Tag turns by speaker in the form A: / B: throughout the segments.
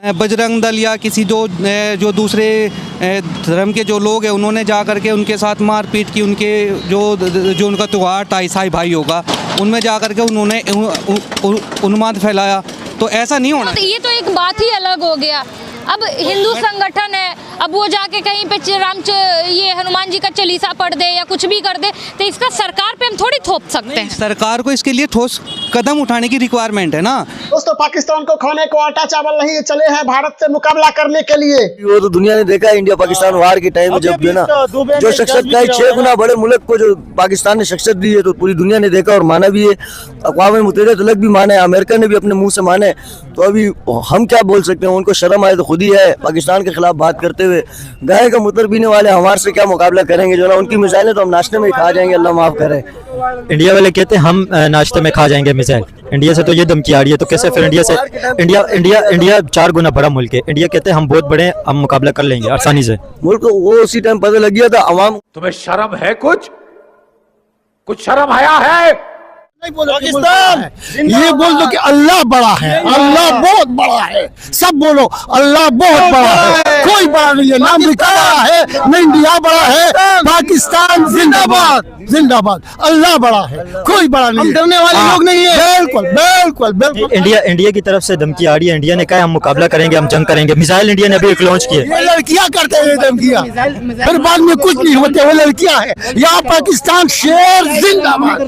A: बजरंग दल या किसी जो दूसरे धर्म के जो लोग हैं उन्होंने जा करके उनके साथ मारपीट की, उनके जो उनका त्यौहार था ईसाई भाई होगा उनमें जा करके उन्होंने उन्माद फैलाया, तो ऐसा नहीं होना।
B: तो ये तो एक बात ही अलग हो गया। अब हिंदू संगठन है, अब वो जाके कहीं पे ये हनुमान जी का चालीसा पढ़ दे या कुछ भी कर दे, तो इसका सरकार पे हम थोड़ी थोप सकते हैं।
A: सरकार को इसके लिए ठोस कदम उठाने की रिक्वायरमेंट है ना।
C: दोस्तों, पाकिस्तान को खाने को आटा चावल नहीं, चले हैं भारत से मुकाबला करने के लिए।
D: वो तो दुनिया ने देखा है, इंडिया पाकिस्तान वार के टाइम में जब जो ना जो शख्सियत का 6 गुना बड़े मुल्क को जो पाकिस्तान ने शख्सियत दी है, तो पूरी दुनिया ने देखा और माना भी है। अक़वाम मुत्तहिदा तक भी माना है, अमेरिका ने भी अपने मुंह से माने। तो अभी हम क्या बोल सकते हैं, उनको शर्म आए तो खुद ही है पाकिस्तान के खिलाफ बात करते हुए। गाय का मूत्र पीने वाले हमारे से क्या मुकाबला करेंगे, जो ना उनकी मिसाइलें तो हम नाश्ते में ही खा जाएंगे, अल्लाह माफ करे।
E: इंडिया वाले कहते हैं हम नाश्ते में खा जाएंगे मिसाइल, इंडिया से तो ये धमकी आ रही है, तो कैसे फिर इंडिया 4 गुना बड़ा मुल्क है, इंडिया कहते हैं हम बहुत बड़े, हम मुकाबला कर लेंगे आसानी से।
D: मुल्क को वो उसी टाइम पता लग गया था। अवाम,
F: तुम्हें शर्म है? कुछ शर्म आया है?
G: पाकिस्तान ये बोल दो कि अल्लाह बड़ा है, अल्लाह बहुत बड़ा है, सब बोलो अल्लाह बहुत बड़ा है, कोई बड़ा नहीं है, ना अमेरिका बड़ा है, न इंडिया बड़ा है, पाकिस्तान जिंदाबाद जिंदाबाद, अल्लाह बड़ा है, कोई बड़ा नहीं, डरने वाले लोग नहीं है। बिल्कुल बिल्कुल बिल्कुल।
E: इंडिया की तरफ से धमकी आ रही है, इंडिया ने कहा हम मुकाबला करेंगे, हम जंग करेंगे। मिसाइल इंडिया ने अभी लॉन्च किए।
G: लड़कियां करते हैं धमकियां, फिर बाद में कुछ नहीं होते, वो लड़कियां है। यहाँ पाकिस्तान शेर जिंदाबाद।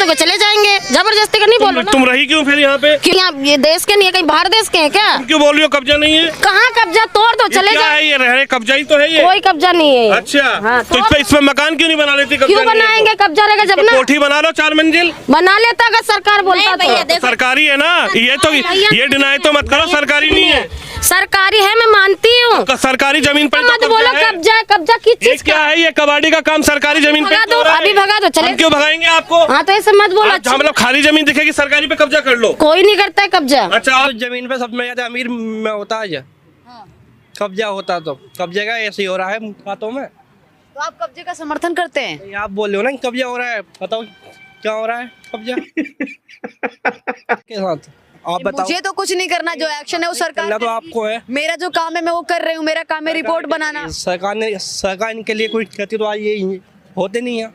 B: तो चले जाएंगे, जबरदस्ती का नहीं बोलो ना।
H: तुम रही क्यों फिर यहाँ पे?
B: क्यों? यहाँ ये देश के नहीं है, कहीं बाहर देश के हैं क्या?
H: क्यों बोल रही हो कब्जा नहीं है?
B: कहाँ कब्जा? तोड़ दो, चले जाओ।
H: ये रह कब्जा ही तो है ये।
B: कोई कब्जा नहीं है।
H: अच्छा,
B: हाँ,
H: तो इसमें मकान क्यों नहीं बना लेती?
B: क्यों बनाएंगे? कब्जा रहेगा जब ना।
H: कोठी बना लो 4 मंजिल।
B: बना लेता अगर सरकार बोलता तो।
H: सरकारी है ना ये, तो ये डिनाई तो मत करो, सरकारी नहीं है।
B: सरकारी है, मैं मानती हूँ।
H: सरकारी जमीन पर
B: मत बोलो कब्जा। कब्जा किस चीज
H: क्या है? ये कबाड़ी का काम सरकारी जमीन पे
B: अभी भगा दो, चले।
H: क्यों भगाएंगे आपको?
B: हाँ, तो ऐसे मत बोलो।
H: मतलब खाली जमीन दिखेगी, सरकारी पे कब्जा कर लो।
B: कोई नहीं करता है कब्जा।
H: अच्छा, आप
I: जमीन पे सब में ज्यादा अमीर में होता है, कब्जा होता तो कब्जे का ऐसे ही हो रहा है बातों में।
B: तो आप कब्जे का समर्थन करते हैं?
I: आप बोल रहे हो ना कि कब्जा हो रहा है, बताओ क्या हो रहा है कब्जा के साथ? आप बताओ।
B: मुझे तो कुछ नहीं करना, जो एक्शन है वो सरकार
I: तो आपको है।
B: मेरा जो काम है मैं वो कर रही हूँ, मेरा काम है रिपोर्ट बनाना।
I: सरकार इनके लिए कोई कहती तो ये होते नहीं है।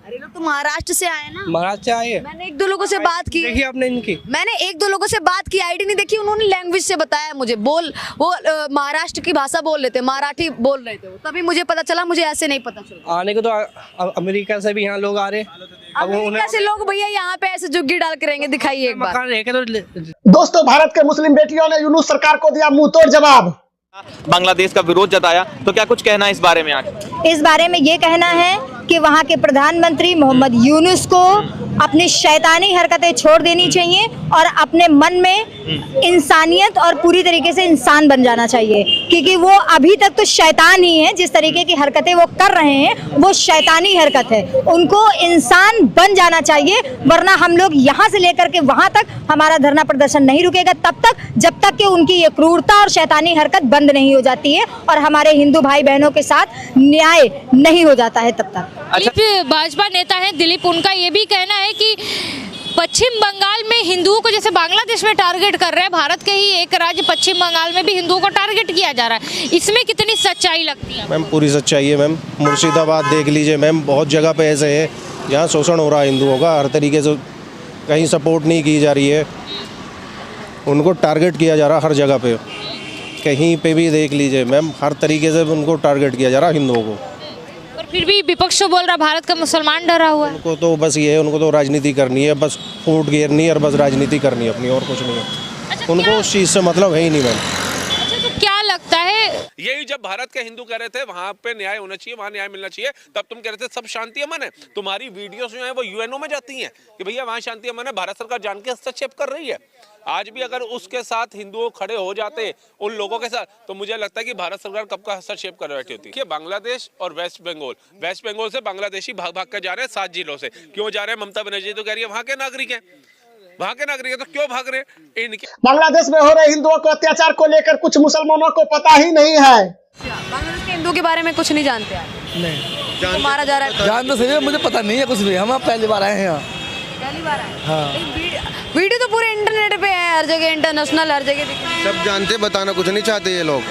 B: अरे लोग तो महाराष्ट्र से आए ना।
I: महाराष्ट्र से आए।
B: मैंने 1-2 लोगों से बात की।
I: देखिए आपने इनकी,
B: मैंने 1-2 लोगों से बात की, आईडी नहीं देखी, उन्होंने लैंग्वेज से बताया मुझे। वो महाराष्ट्र की भाषा बोल रहे थे, मराठी बोल रहे थे, तभी मुझे पता चला, मुझे ऐसे नहीं पता चला।
I: आने को तो अमेरिका से भी यहाँ लोग आ रहे।
B: अमेरिका से लोग भैया यहाँ पे ऐसे झुग्गी डाल के रहेंगे, दिखाइए एक बार।
C: दोस्तों, भारत के मुस्लिम बेटियों ने यूनुस सरकार को दिया मुंह तोड़ जवाब।
J: बांग्लादेश का विरोध जताया, तो क्या कुछ कहना है इस बारे में? आज
K: इस बारे में ये कहना है कि वहाँ के प्रधानमंत्री मोहम्मद यूनुस को अपनी शैतानी हरकतें छोड़ देनी चाहिए और अपने मन में इंसानियत और पूरी तरीके से इंसान बन जाना चाहिए, क्योंकि वो अभी तक तो शैतान ही है। जिस तरीके की हरकतें वो कर रहे हैं वो शैतानी हरकत है। उनको इंसान बन जाना चाहिए, वरना हम लोग यहाँ से लेकर के वहाँ तक हमारा धरना प्रदर्शन नहीं रुकेगा तब तक, जब तक कि उनकी ये क्रूरता और शैतानी हरकत बंद नहीं हो जाती है और हमारे हिंदू भाई बहनों के साथ न्याय नहीं हो जाता है तब तक।
B: भाजपा नेता है दिलीप, उनका ये भी कहना है कि पश्चिम बंगाल में हिंदुओं को जैसे बांग्लादेश में टारगेट कर रहे हैं, भारत के ही एक राज्य पश्चिम बंगाल में भी हिंदुओं को टारगेट किया जा रहा है। इसमें कितनी सच्चाई लगती है?
L: मैम पूरी सच्चाई है मैम। मुर्शिदाबाद देख लीजिए मैम, बहुत जगह पे ऐसे है जहाँ शोषण हो रहा है हिंदुओं का, हर तरीके से कहीं सपोर्ट नहीं की जा रही है, उनको टारगेट किया जा रहा हर जगह पे। कहीं पे भी देख लीजिए मैम, हर तरीके से उनको टारगेट किया जा रहा हिंदुओं को।
B: फिर भी विपक्ष बोल रहा भारत का मुसलमान डरा हुआ है।
L: उनको तो बस ये है, उनको तो राजनीति करनी है, बस फूट घेरनी है और बस राजनीति करनी है अपनी, और कुछ नहीं है।
B: अच्छा,
L: उनको उस चीज़ से मतलब है ही नहीं मैम।
B: अच्छा, तो क्या लगता है?
F: यही जब भारत के हिंदू कह रहे थे वहां पे न्याय होना चाहिए, वहां न्याय मिलना चाहिए, तब तुम कह रहे थे सब शांति अमन है। तुम्हारी वीडियोस जो है वो यूएनओ में जाती हैं कि भैया वहां शांति अमन है, भारत सरकार जान के हस्तक्षेप कर रही है। आज भी अगर उसके साथ हिंदुओं खड़े हो जाते उन लोगों के साथ, तो मुझे लगता है कि भारत सरकार कब का हस्तक्षेप कर बैठी होती है। बांग्लादेश और वेस्ट बंगाल से बांग्लादेशी भाग भाग कर जा रहे हैं 7 जिलों से। क्यों जा रहे हैं? ममता बनर्जी तो कह रही है वहां के नागरिक हैं, वहां के नागरिक है, तो क्यों भाग रहे हैं? इनके
C: बांग्लादेश में हो रहे हिंदुओं को अत्याचार को लेकर कुछ मुसलमानों को पता ही नहीं है।
B: बांग्लादेश के हिंदू के बारे में कुछ नहीं जानते आप?
G: नहीं
B: तो मारा जा रहा है।
G: जान तो सही है, मुझे पता नहीं है कुछ भी, हम पहली बार आए हैं यहाँ।
K: पहली बार आए।
I: हाँ।
K: वीडियो तो पूरे इंटरनेट पे है, हर जगह इंटरनेशनल, हर जगह दिख रही है।
L: सब जानते, बताना कुछ नहीं चाहते ये लोग।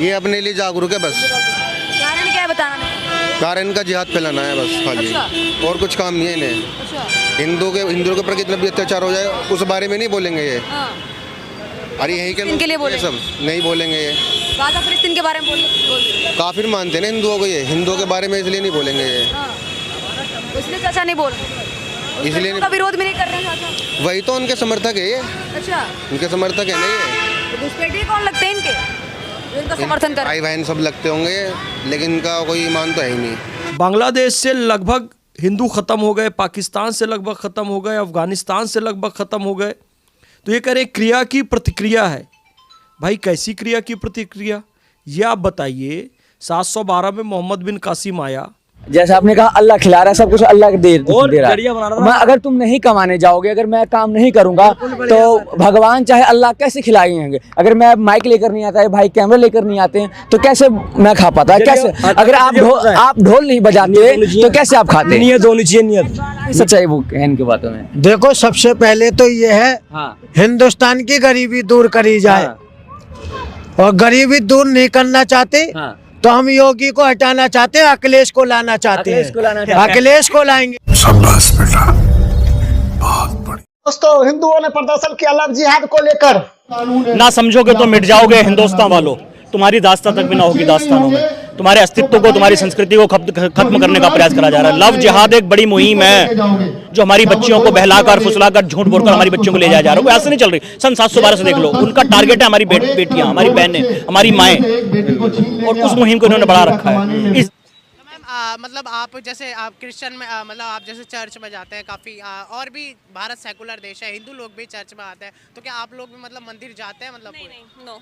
L: ये अपने लिए जागरूक है बस।
K: कारण क्या है बताना नहीं?
L: कारण का जिहाद फैलाना है बस खाली, और कुछ काम नहीं है इन्हें। हिंदुओं के ऊपर कितना भी अत्याचार हो जाए उस बारे में नहीं बोलेंगे ये। अरे यही के
K: लिए बोले
L: सब नहीं बोलेंगे ये।
K: गाजा फिलिस्तीन के बारे में बोल
L: काफिर मानते हैं ना हिंदुओं को, ये हिंदुओं के बारे में इसलिए नहीं बोलेंगे ये।
K: इसलिए चाचा नहीं बोल,
L: इसलिए
K: का विरोध भी नहीं कर रहे हैं चाचा।
L: वही तो उनके समर्थक है ये।
K: अच्छा,
L: उनके समर्थक है नहीं ये।
K: तो घुसपैठिए कौन लगते हैं इनके, जो इनका समर्थन कर?
L: भाई बहन सब लगते होंगे, लेकिन इनका कोई ईमान तो है ही नहीं।
M: बांग्लादेश से लगभग हिंदू ख़त्म हो गए, पाकिस्तान से लगभग ख़त्म हो गए, अफ़गानिस्तान से लगभग ख़त्म हो गए। तो ये कह रहे क्रिया की प्रतिक्रिया है। भाई कैसी क्रिया की प्रतिक्रिया, ये आप बताइए। 712 में मोहम्मद बिन कासिम आया,
D: जैसे आपने कहा अल्लाह खिला रहा है, सब कुछ अल्लाह दे रहा है। मैं अगर तुम नहीं कमाने जाओगे, अगर मैं काम नहीं करूंगा तो भगवान चाहे अल्लाह कैसे खिलाएंगे? अगर मैं माइक लेकर नहीं आता है, भाई कैमरा लेकर नहीं आते हैं, तो कैसे मैं खा पाता? कैसे? अगर आप ढोल नहीं बजाते तो कैसे आप खाते?
I: नियत होनी चाहिए, नियत।
D: सच्चाई वो है इनकी बातों में।
G: देखो, सबसे पहले तो ये है हिंदुस्तान की गरीबी दूर करी जाए, और गरीबी दूर नहीं करना चाहते तो हम योगी को हटाना चाहते हैं, अखिलेश को लाना चाहते हैं। अखिलेश को लाएंगे।
C: शाबाश बेटा, बहुत बढ़िया। दोस्तों, हिंदुओं ने प्रदर्शन किया लव जिहाद को लेकर।
E: ना समझोगे तो मिट जाओगे हिंदुस्तान वालों, तुम्हारी दास्तां तक भी ना होगी दास्तानों में। तुम्हारे अस्तित्व को, तुम्हारी संस्कृति को खत्म करने का प्रयास करा जा रहा है। लव जिहाद एक बड़ी मुहिम है जो हमारी बच्चियों को बहलाकर, फुसलाकर, झूठ बोलकर हमारी बच्चियों को ले जाया जा रहा है। वो ऐसे नहीं चल रही। सन 712 से देख लो, उनका टारगेट है हमारी बेटियां, हमारी बहनें, हमारी माएँ, और उस मुहिम को इन्होंने बढ़ा रखा है।
N: मतलब आप जैसे आप क्रिश्चियन में मतलब आप जैसे चर्च में जाते हैं काफ़ी, और भी भारत सेकुलर देश है, हिंदू लोग भी चर्च में आते हैं, तो क्या आप लोग भी मतलब मंदिर जाते हैं? मतलब
B: नहीं, नो,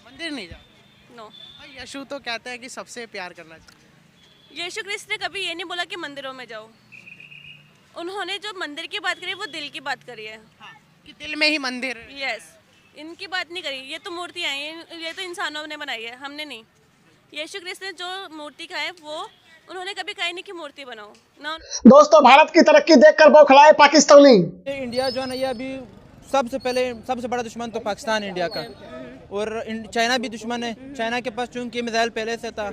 N: मंदिर नहीं जाते।
B: नो।
N: यीशु तो कहते हैं कि सबसे प्यार करना चाहिए।
B: यीशु क्रिस्त ने कभी ये नहीं बोला कि मंदिरों में जाओ। उन्होंने जो मंदिर की बात करी वो दिल की बात करी है।
N: कि दिल में ही मंदिर।
B: यस, इनकी बात नहीं करी। ये तो मूर्तियाँ हैं, ये तो इंसानों ने बनाई है, हमने नहीं। यीशु क्रिस्त ने जो मूर्ति का है वो उन्होंने कभी कही नहीं कि मूर्ति बनाओ ना।
C: दोस्तों, भारत की तरक्की देखकर बौखलाए पाकिस्तानी।
I: इंडिया जो है ना, ये अभी सबसे बड़ा दुश्मन तो पाकिस्तान इंडिया का, और चाइना भी दुश्मन है। चाइना के पास चूंकि मिसाइल पहले से था,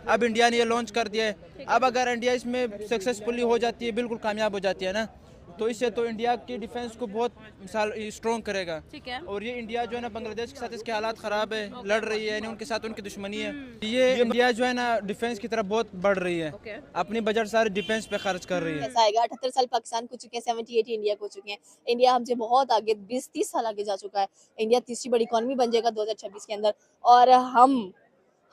I: अब इंडिया ने ये लॉन्च कर दिया है। अब अगर इंडिया इसमें सक्सेसफुली हो जाती है, बिल्कुल कामयाब हो जाती है ना, तो इससे तो इंडिया की डिफेंस को बहुत मिसाल स्ट्रॉन्ग करेगा।
B: ठीक है।
I: और ये इंडिया जो है ना बांग्लादेश के साथ इसके हालात ख़राब है, लड़ रही है, यानी उनके साथ उनकी दुश्मनी है। ये इंडिया जो है ना डिफेंस की तरफ बहुत बढ़ रही है, अपनी बजट सारे डिफेंस पे खर्च कर रही है।
K: 78 साल पाकिस्तान को चुके हैं, 78 इंडिया को चुके हैं। इंडिया हमसे बहुत आगे 20-30 साल आगे जा चुका है। इंडिया तीसरी बड़ी इकॉनमी बन जाएगा 2026 के अंदर। और हम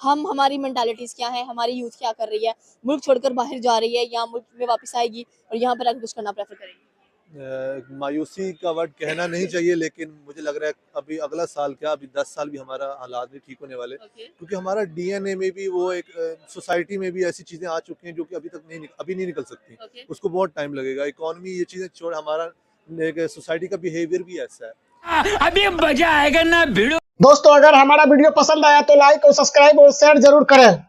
K: हमारी मेंटालिटीज क्या है, हमारी यूथ क्या कर रही है, मुल्क छोड़कर बाहर जा रही है, यहाँ मुल्क में वापस आएगी और यहाँ पर आकर कुछ करना प्रेफर करेगी।
L: मायूसी का वर्ड कहना नहीं चाहिए, लेकिन मुझे लग रहा है अभी अगला साल क्या, अभी 10 साल भी हमारा हालात नहीं ठीक होने वाले। क्योंकि हमारा डीएनए में भी वो एक सोसाइटी में भी ऐसी चीजें आ चुकी हैं जो कि अभी नहीं निकल सकती। उसको बहुत टाइम लगेगा। इकोनॉमी ये चीजें छोड़, हमारा एक सोसाइटी का बिहेवियर भी ऐसा है।
O: अभी मजा आएगा ना वीडियो।
C: दोस्तों, अगर हमारा वीडियो पसंद आया तो लाइक और सब्सक्राइब और शेयर जरूर करें।